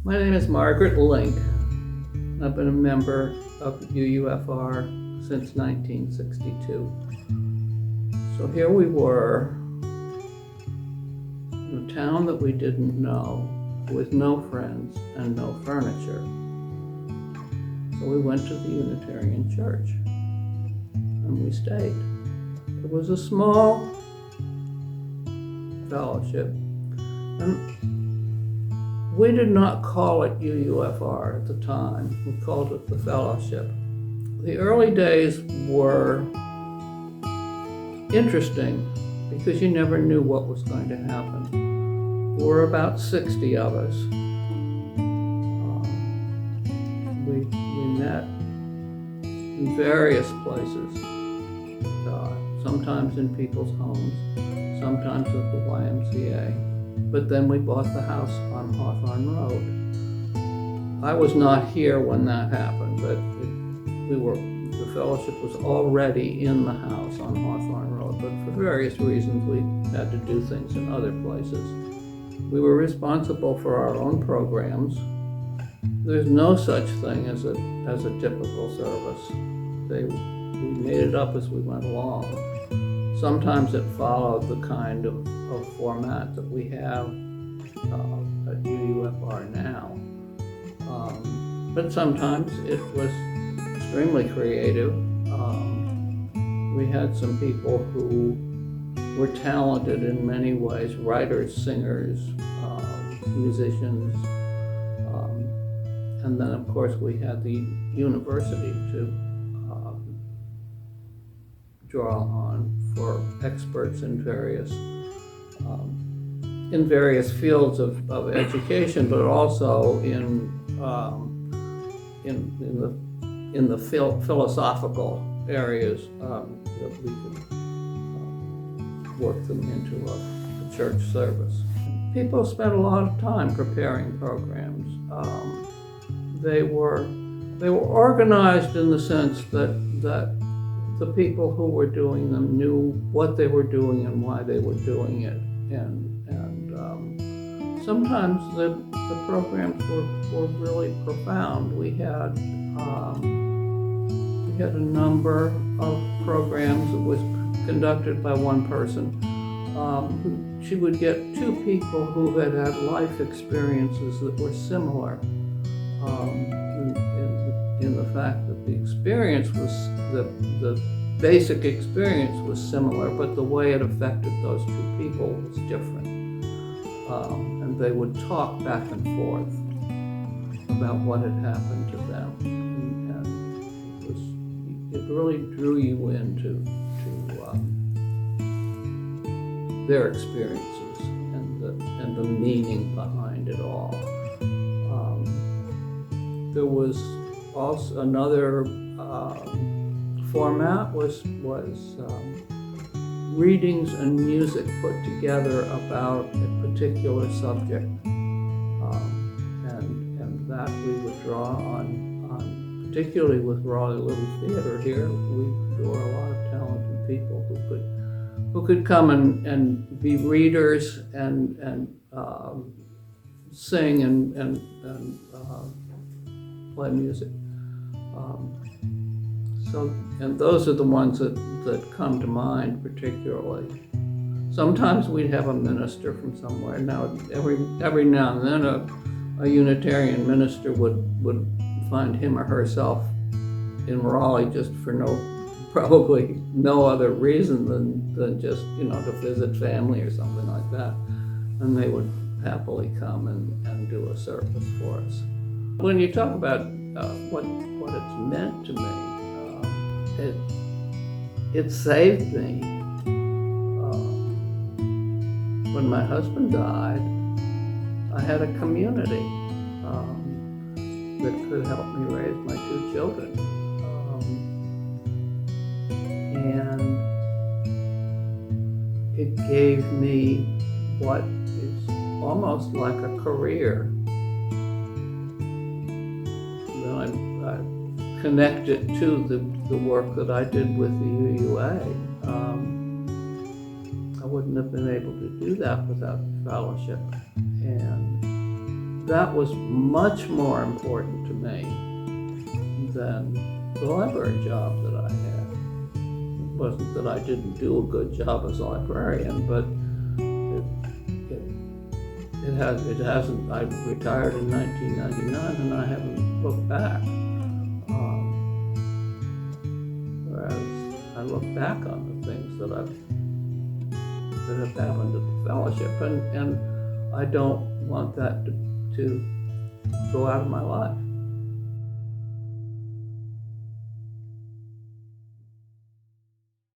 My name is Margaret Link. I've been a member of UUFR since 1962. So here we were in a town that we didn't know, with no friends and no furniture. So we went to the Unitarian Church and we stayed. It was a small fellowship, and we did not call it UUFR at the time. We called it the Fellowship. The early days were interesting because you never knew what was going to happen. There were about 60 of us. We met in various places, sometimes in people's homes, sometimes at the YMCA. But then we bought the house on Hawthorne Road. I was not here when that happened, but the fellowship was already in the house on Hawthorne Road, but for various reasons we had to do things in other places. We were responsible for our own programs. There's no such thing as a typical service. We made it up as we went along. Sometimes it followed the kind of format that we have at UUFR now. But sometimes it was extremely creative. We had some people who were talented in many ways, writers, singers, musicians. And then of course we had the university to draw on for experts in various fields of education, but also in the philosophical areas that we could work them into a church service. People spent a lot of time preparing programs. They were organized in the sense that the people who were doing them knew what they were doing and why they were doing it, and sometimes the programs were really profound. We had a number of programs that was conducted by one person. She would get two people who had had life experiences that were similar, in the fact that the experience was the basic experience was similar, but the way it affected those two people was different. And they would talk back and forth about what had happened to them, and it really drew you into their experiences and the meaning behind it all. There was also another format was readings and music put together about a particular subject, and that we would draw on, particularly with Raleigh Little Theater here. There were a lot of talented people who could come and be readers and sing and play music. And those are the ones that come to mind particularly. Sometimes we'd have a minister from somewhere. Now, every now and then a Unitarian minister would find him or herself in Raleigh just for probably no other reason than just, to visit family or something like that. And they would happily come and do a service for us. When you talk about what it's meant to me, it saved me. When my husband died, I had a community that could help me raise my two children. And it gave me what is almost like a career. I connected to the work that I did with the UUA. I wouldn't have been able to do that without the fellowship. And that was much more important to me than the library job that I had. It wasn't that I didn't do a good job as a librarian, but it hasn't. I retired in 1999, and I haven't looked back. Whereas I look back on the things that have happened at the fellowship, and I don't want that to go out of my life.